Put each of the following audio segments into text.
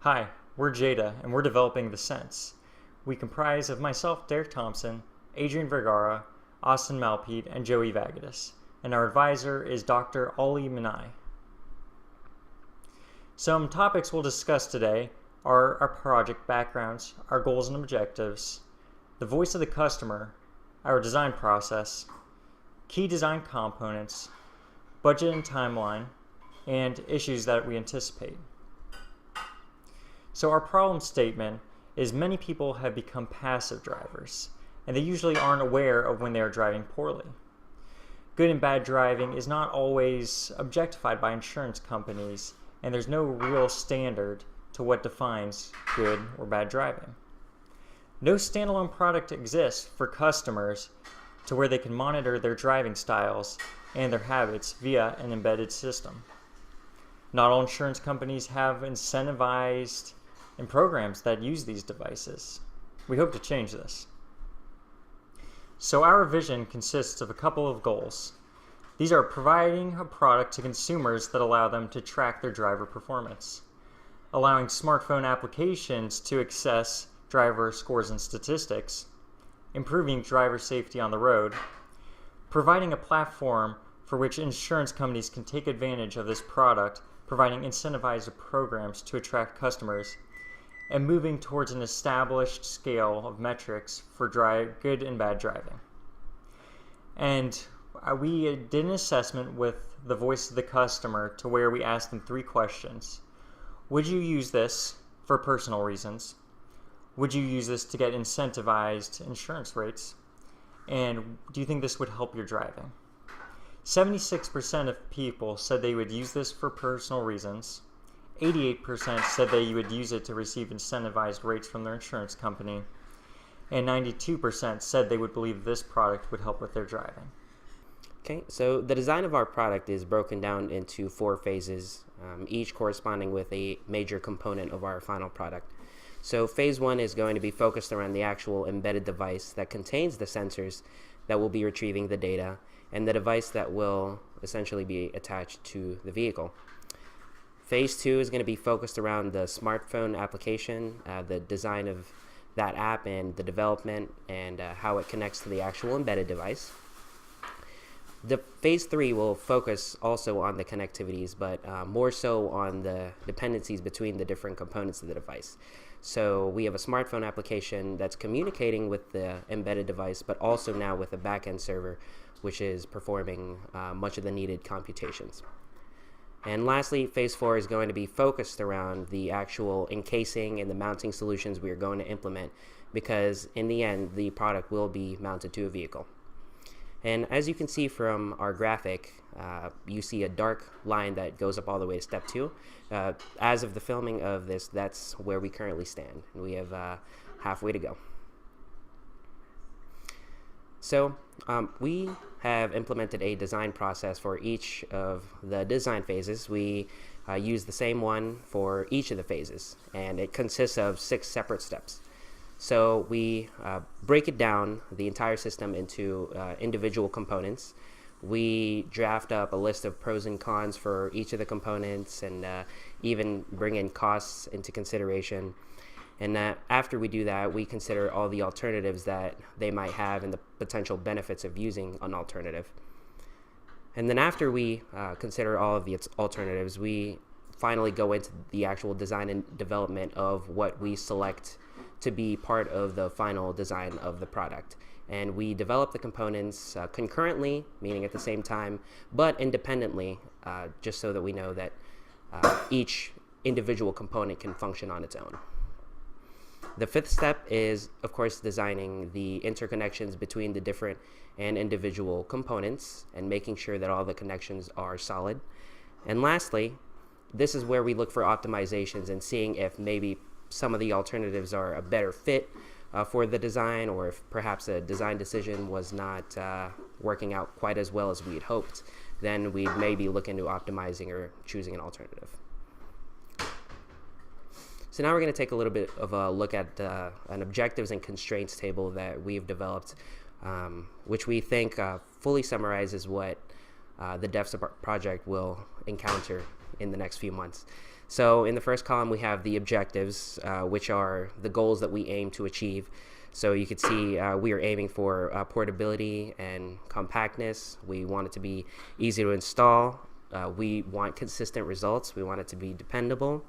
Hi, we're Jada, and we're developing the Sense. We comprise of myself, Derek Thompson, Adrian Vergara, Austin Malpete, and Joey Vagadis, and our advisor is Dr. Ali Minai. Some topics we'll discuss today are our project backgrounds, our goals and objectives, the voice of the customer, our design process, key design components, budget and timeline, and issues that we anticipate. So our problem statement is many people have become passive drivers, and they usually aren't aware of when they are driving poorly. Good and bad driving is not always objectified by insurance companies, and there's no real standard to what defines good or bad driving. No standalone product exists for customers to where they can monitor their driving styles and their habits via an embedded system. Not all insurance companies have incentivized and programs that use these devices. We hope to change this. So our vision consists of a couple of goals. These are providing a product to consumers that allow them to track their driver performance, allowing smartphone applications to access driver scores and statistics, improving driver safety on the road, providing a platform for which insurance companies can take advantage of this product, providing incentivized programs to attract customers, and moving towards an established scale of metrics for good and bad driving. And we did an assessment with the voice of the customer to where we asked them 3 questions. Would you use this for personal reasons? Would you use this to get incentivized insurance rates? And do you think this would help your driving? 76% of people said they would use this for personal reasons. 88% said they would use it to receive incentivized rates from their insurance company. And 92% said they would believe this product would help with their driving. Okay, so the design of our product is broken down into 4 phases, each corresponding with a major component of our final product. So phase 1 is going to be focused around the actual embedded device that contains the sensors that will be retrieving the data and the device that will essentially be attached to the vehicle. Phase 2 is going to be focused around the smartphone application, the design of that app and the development and how it connects to the actual embedded device. The phase 3 will focus also on the connectivities, but more so on the dependencies between the different components of the device. So we have a smartphone application that's communicating with the embedded device, but also now with a backend server, which is performing much of the needed computations. And lastly, phase 4 is going to be focused around the actual encasing and the mounting solutions we are going to implement, because in the end, the product will be mounted to a vehicle. And as you can see from our graphic, you see a dark line that goes up all the way to step 2. As of the filming of this, that's where we currently stand, and we have halfway to go. So we have implemented a design process for each of the design phases. We use the same one for each of the phases, and it consists of 6 separate steps. So we break it down, the entire system, into individual components. We draft up a list of pros and cons for each of the components and even bring in costs into consideration. And after we do that, we consider all the alternatives that they might have and the potential benefits of using an alternative. And then after we consider all of the alternatives, we finally go into the actual design and development of what we select to be part of the final design of the product. And we develop the components concurrently, meaning at the same time, but independently, just so that we know that each individual component can function on its own. The 5th step is, of course, designing the interconnections between the different and individual components and making sure that all the connections are solid. And lastly, this is where we look for optimizations and seeing if maybe some of the alternatives are a better fit for the design, or if perhaps a design decision was not working out quite as well as we had hoped, then we'd maybe look into optimizing or choosing an alternative. So now we're going to take a little bit of a look at an objectives and constraints table that we've developed, which we think fully summarizes what the devs project will encounter in the next few months. So in the first column, we have the objectives, which are the goals that we aim to achieve. So you can see we are aiming for portability and compactness. We want it to be easy to install. We want consistent results. We want it to be dependable.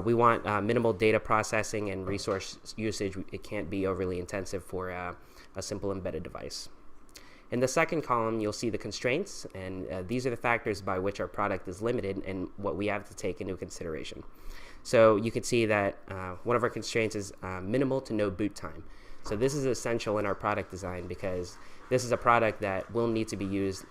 We want minimal data processing and resource usage. It can't be overly intensive for a simple embedded device. In the second column, you'll see the constraints, and these are the factors by which our product is limited and what we have to take into consideration. So you can see that one of our constraints is minimal to no boot time. So this is essential in our product design because this is a product that will need to be used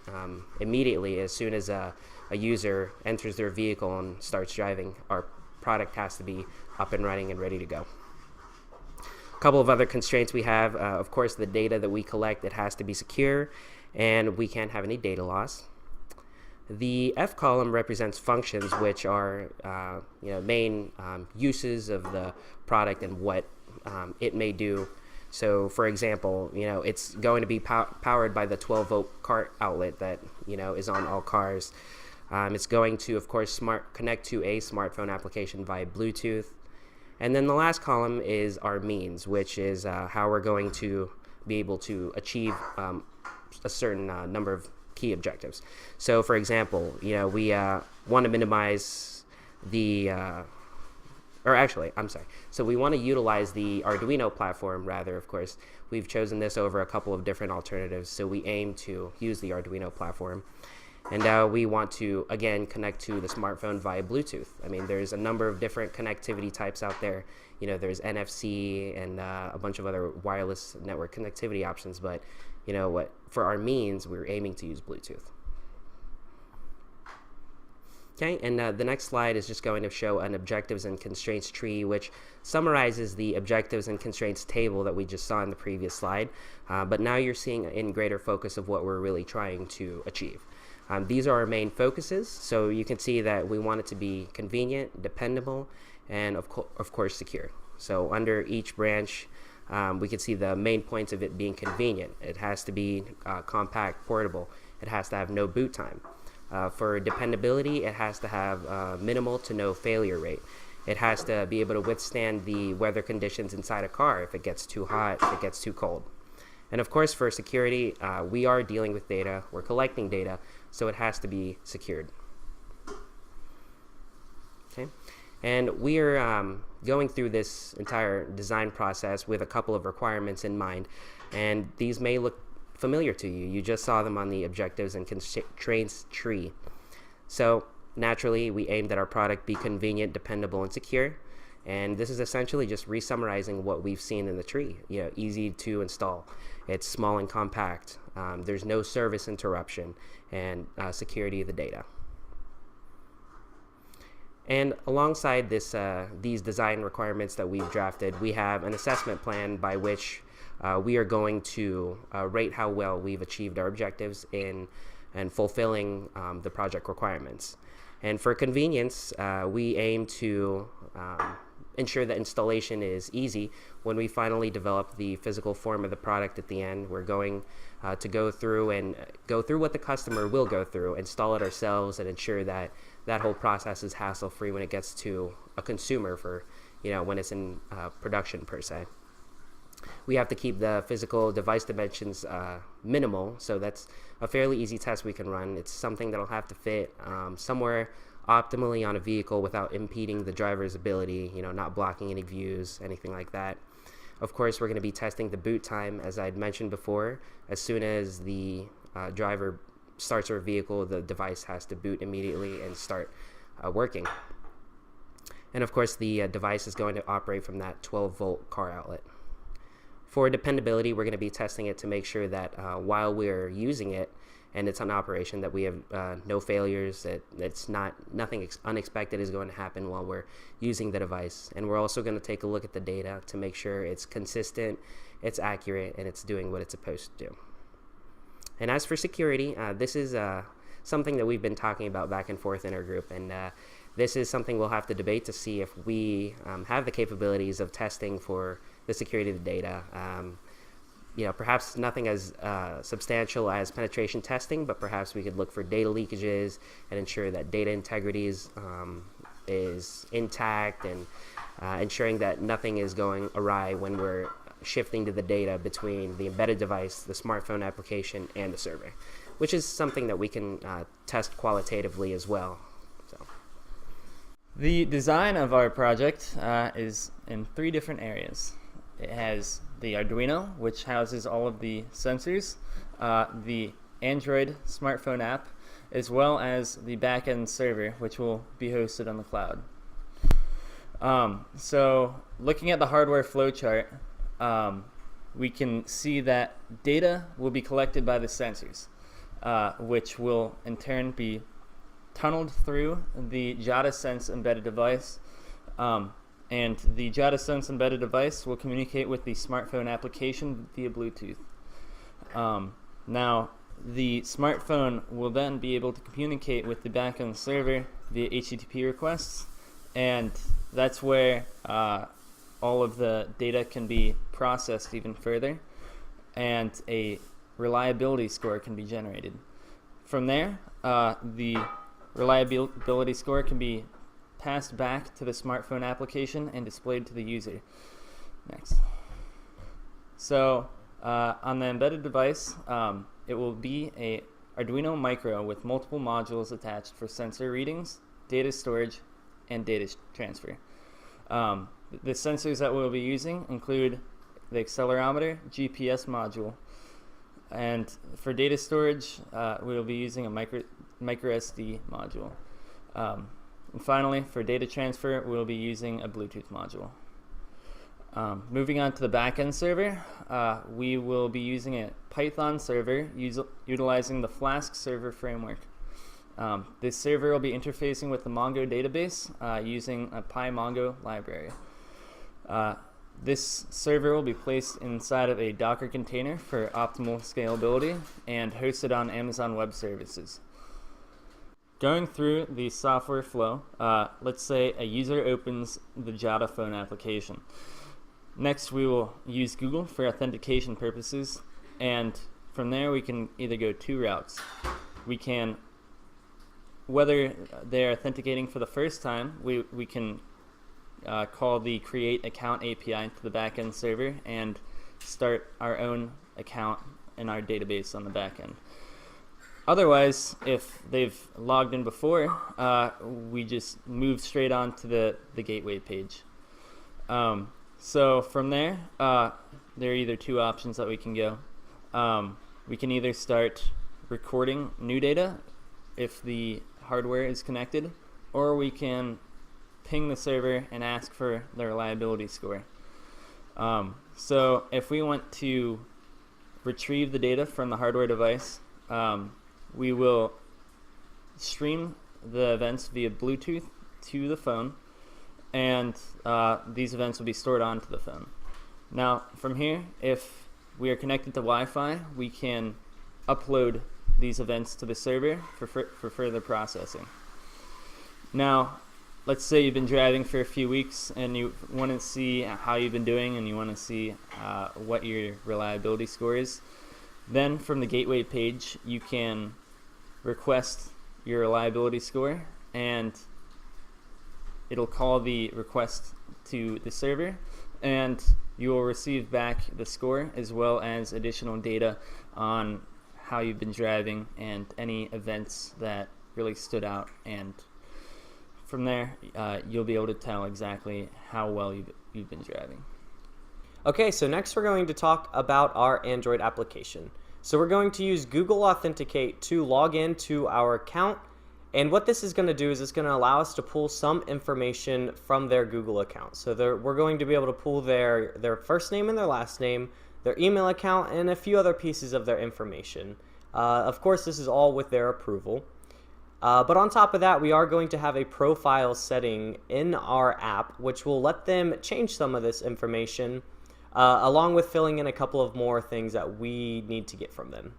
immediately as soon as a user enters their vehicle and starts driving. Our product has to be up and running and ready to go. A couple of other constraints we have, of course, the data that we collect, it has to be secure, and we can't have any data loss. The F column represents functions, which are main uses of the product and what it may do. So, for example, it's going to be powered by the 12-volt car outlet that is on all cars. It's going to, of course, connect to a smartphone application via Bluetooth. And then the last column is our means, which is how we're going to be able to achieve a certain number of key objectives. So, for example, we want to minimize the, So we want to utilize the Arduino platform rather, of course. We've chosen this over a couple of different alternatives, so we aim to use the Arduino platform. And we want to, again, connect to the smartphone via Bluetooth. I mean, there's a number of different connectivity types out there. There's NFC and a bunch of other wireless network connectivity options. But, for our means, we're aiming to use Bluetooth. Okay, and the next slide is just going to show an objectives and constraints tree, which summarizes the objectives and constraints table that we just saw in the previous slide. But now you're seeing in greater focus of what we're really trying to achieve. These are our main focuses, so you can see that we want it to be convenient, dependable, and of course secure. So under each branch, we can see the main points of it being convenient. It has to be compact, portable. It has to have no boot time. For dependability, it has to have minimal to no failure rate. It has to be able to withstand the weather conditions inside a car if it gets too hot, if it gets too cold. And of course, for security, we are dealing with data. We're collecting data, so it has to be secured. Okay, and we are going through this entire design process with a couple of requirements in mind, and these may look familiar to you. You just saw them on the objectives and constraints tree. So naturally, we aim that our product be convenient, dependable, and secure. And this is essentially just re-summarizing what we've seen in the tree. Easy to install. It's small and compact. There's no service interruption, and security of the data. And alongside these design requirements that we've drafted, we have an assessment plan by which we are going to rate how well we've achieved our objectives in fulfilling the project requirements. And for convenience, we aim to ensure that installation is easy. When we finally develop the physical form of the product at the end, we're going to go through what the customer will go through, install it ourselves, and ensure that that whole process is hassle-free when it gets to a consumer for, when it's in production per se. We have to keep the physical device dimensions minimal, so that's a fairly easy test we can run. It's something that'll have to fit somewhere optimally on a vehicle without impeding the driver's ability, not blocking any views, anything like that. Of course, we're going to be testing the boot time, as I'd mentioned before. As soon as the driver starts our vehicle, the device has to boot immediately and start working. And of course, the device is going to operate from that 12-volt car outlet. For dependability, we're going to be testing it to make sure that while we're using it and it's on operation, that we have no failures, that nothing unexpected is going to happen while we're using the device. And we're also going to take a look at the data to make sure it's consistent, it's accurate, and it's doing what it's supposed to do. And as for security, this is something that we've been talking about back and forth in our group, and this is something we'll have to debate to see if we have the capabilities of testing for the security of the data. Perhaps nothing as substantial as penetration testing, but perhaps we could look for data leakages and ensure that data integrity is is intact and ensuring that nothing is going awry when we're shifting to the data between the embedded device, the smartphone application, and the server, which is something that we can test qualitatively as well. So, the design of our project is in 3 different areas. It has the Arduino, which houses all of the sensors, the Android smartphone app, as well as the backend server, which will be hosted on the cloud. So looking at the hardware flowchart, we can see that data will be collected by the sensors, which will in turn be tunneled through the Jada Sense embedded device, and the Jada Sense embedded device will communicate with the smartphone application via Bluetooth. Now, the smartphone will then be able to communicate with the backend server via HTTP requests, and that's where all of the data can be processed even further, and a reliability score can be generated. From there, the reliability score can be passed back to the smartphone application and displayed to the user. Next. So on the embedded device, it will be a Arduino Micro with multiple modules attached for sensor readings, data storage, and data transfer. The sensors that we'll be using include the accelerometer, GPS module, and for data storage, we'll be using a micro SD module. And finally, for data transfer, we'll be using a Bluetooth module. Moving on to the backend server, we will be using a Python server utilizing the Flask server framework. This server will be interfacing with the Mongo database using a PyMongo library. This server will be placed inside of a Docker container for optimal scalability and hosted on Amazon Web Services. Going through the software flow, let's say a user opens the Jada phone application. Next, we will use Google for authentication purposes, and from there we can either go 2 routes. We can, whether they're authenticating for the first time, we can call the create account API to the backend server and start our own account in our database on the backend. Otherwise, if they've logged in before, we just move straight on to the gateway page. So from there, there are either 2 options that we can go. We can either start recording new data if the hardware is connected, or we can ping the server and ask for the reliability score. So if we want to retrieve the data from the hardware device, we will stream the events via Bluetooth to the phone, and these events will be stored onto the phone. Now, from here, if we are connected to Wi-Fi, we can upload these events to the server for further processing. Now, let's say you've been driving for a few weeks and you want to see how you've been doing and you want to see what your reliability score is. Then from the gateway page, you can request your reliability score, and it'll call the request to the server, and you will receive back the score as well as additional data on how you've been driving and any events that really stood out. And from there, you'll be able to tell exactly how well you've been driving. Okay, so next we're going to talk about our Android application. So we're going to use Google Authenticate to log into our account, and what this is going to do is it's going to allow us to pull some information from their Google account. So we're going to be able to pull their first name and their last name, their email account, and a few other pieces of their information. Of course, this is all with their approval. But on top of that, we are going to have a profile setting in our app, which will let them change some of this information, along with filling in a couple of more things that we need to get from them.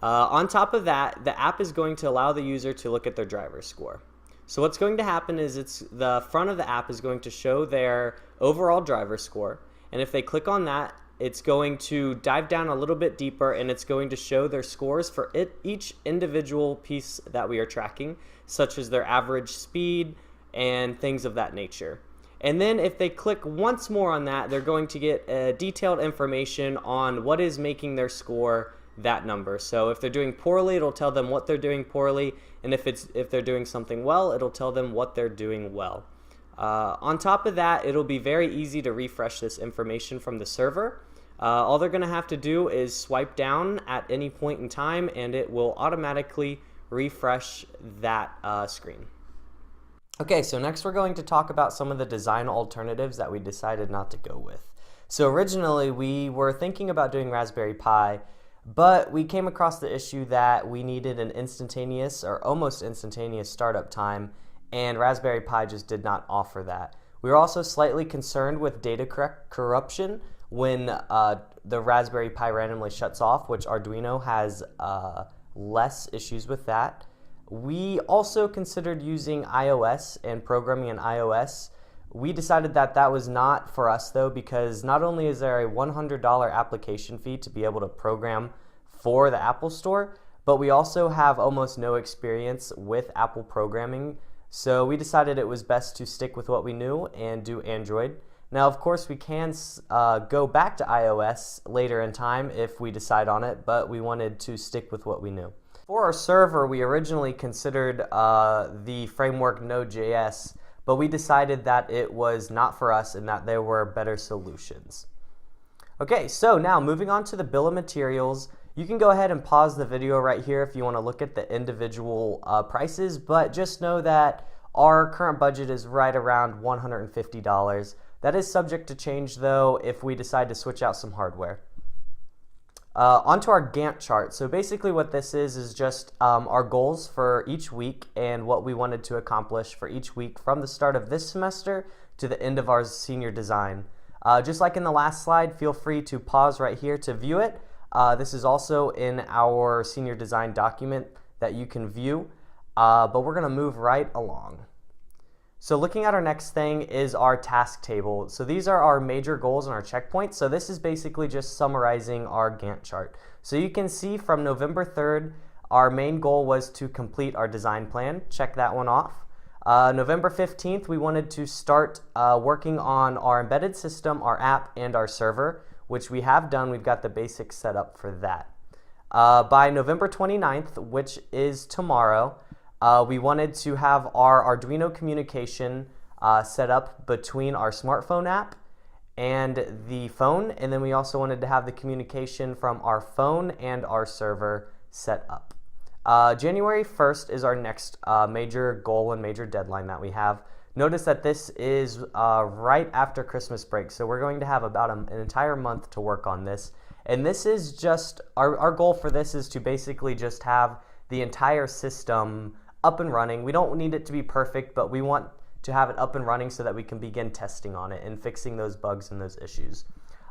On top of that, the app is going to allow the user to look at their driver's score. So what's going to happen is the front of the app is going to show their overall driver score, and if they click on that, it's going to dive down a little bit deeper, and it's going to show their scores for each individual piece that we are tracking, such as their average speed and things of that nature. And then if they click once more on that, they're going to get detailed information on what is making their score that number. So if they're doing poorly, it'll tell them what they're doing poorly, and if they're doing something well, it'll tell them what they're doing well. On top of that, it'll be very easy to refresh this information from the server. All they're going to have to do is swipe down at any point in time, and it will automatically refresh that screen. Okay, so next we're going to talk about some of the design alternatives that we decided not to go with. So originally we were thinking about doing Raspberry Pi, but we came across the issue that we needed an instantaneous or almost instantaneous startup time, and Raspberry Pi just did not offer that. We were also slightly concerned with data corruption when the Raspberry Pi randomly shuts off, which Arduino has less issues with that. We also considered using iOS and programming in iOS. We decided that that was not for us though, because not only is there a $100 application fee to be able to program for the Apple Store, but we also have almost no experience with Apple programming. So we decided it was best to stick with what we knew and do Android. Now, of course, we can go back to iOS later in time if we decide on it, but we wanted to stick with what we knew. For our server, we originally considered the framework Node.js, but we decided that it was not for us and that there were better solutions. Okay, so now moving on to the bill of materials. You can go ahead and pause the video right here if you want to look at the individual prices, but just know that our current budget is right around $150. That is subject to change though if we decide to switch out some hardware. Onto our Gantt chart. So basically what this is just our goals for each week and what we wanted to accomplish for each week from the start of this semester to the end of our senior design. Just like in the last slide, feel free to pause right here to view it. This is also in our senior design document that you can view, but we're going to move right along. So looking at our next thing is our task table. So these are our major goals and our checkpoints. So this is basically just summarizing our Gantt chart. So you can see from November 3rd, our main goal was to complete our design plan. Check that one off. November 15th, we wanted to start working on our embedded system, our app, and our server, which we have done. We've got the basics set up for that. By November 29th, which is tomorrow, we wanted to have our Arduino communication set up between our smartphone app and the phone, and then we also wanted to have the communication from our phone and our server set up. January 1st is our next major goal and major deadline that we have. Notice that this is right after Christmas break, so we're going to have about an entire month to work on this. And this is just, our goal for this is to basically just have the entire system up and running. We don't need it to be perfect, but we want to have it up and running so that we can begin testing on it and fixing those bugs and those issues.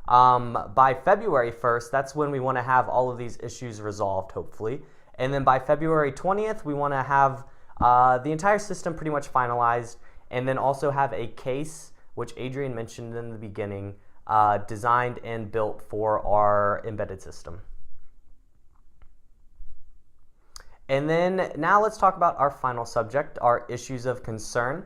By February 1st, that's when we want to have all of these issues resolved, hopefully. And then by February 20th, we want to have the entire system pretty much finalized, and then also have a case, which Adrian mentioned in the beginning, designed and built for our embedded system. And then now let's talk about our final subject, our issues of concern.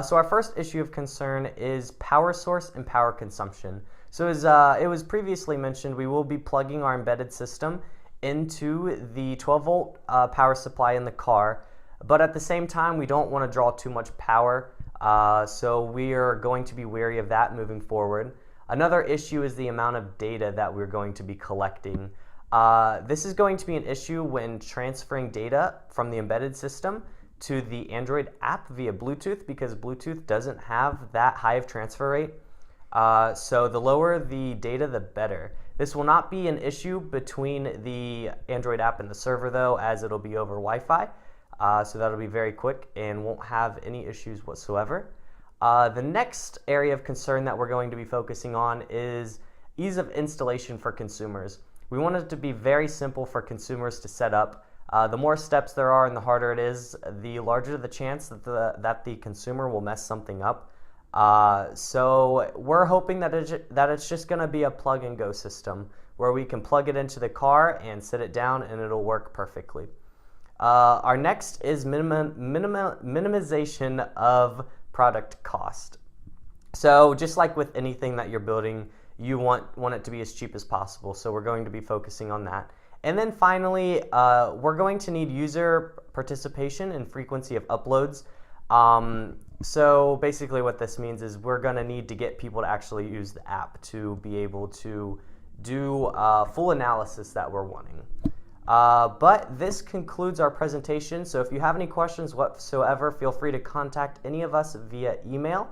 So our first issue of concern is power source and power consumption. So as it was previously mentioned, we will be plugging our embedded system into the 12-volt power supply in the car, but at the same time we don't want to draw too much power, so we are going to be wary of that moving forward. Another issue is the amount of data that we're going to be collecting. This is going to be an issue when transferring data from the embedded system to the Android app via Bluetooth, because Bluetooth doesn't have that high of transfer rate. So the lower the data, the better. This will not be an issue between the Android app and the server though, as it'll be over Wi-Fi. So that'll be very quick and won't have any issues whatsoever. The next area of concern that we're going to be focusing on is ease of installation for consumers. We want it to be very simple for consumers to set up. The more steps there are and the harder it is, the larger the chance that the consumer will mess something up. So we're hoping that it's just going to be a plug and go system where we can plug it into the car and sit it down and it'll work perfectly. Our next is minimization of product cost. So just like with anything that you're building, you want it to be as cheap as possible. So we're going to be focusing on that. And then finally, we're going to need user participation and frequency of uploads. So basically what this means is we're going to need to get people to actually use the app to be able to do full analysis that we're wanting. But this concludes our presentation. So if you have any questions whatsoever, feel free to contact any of us via email.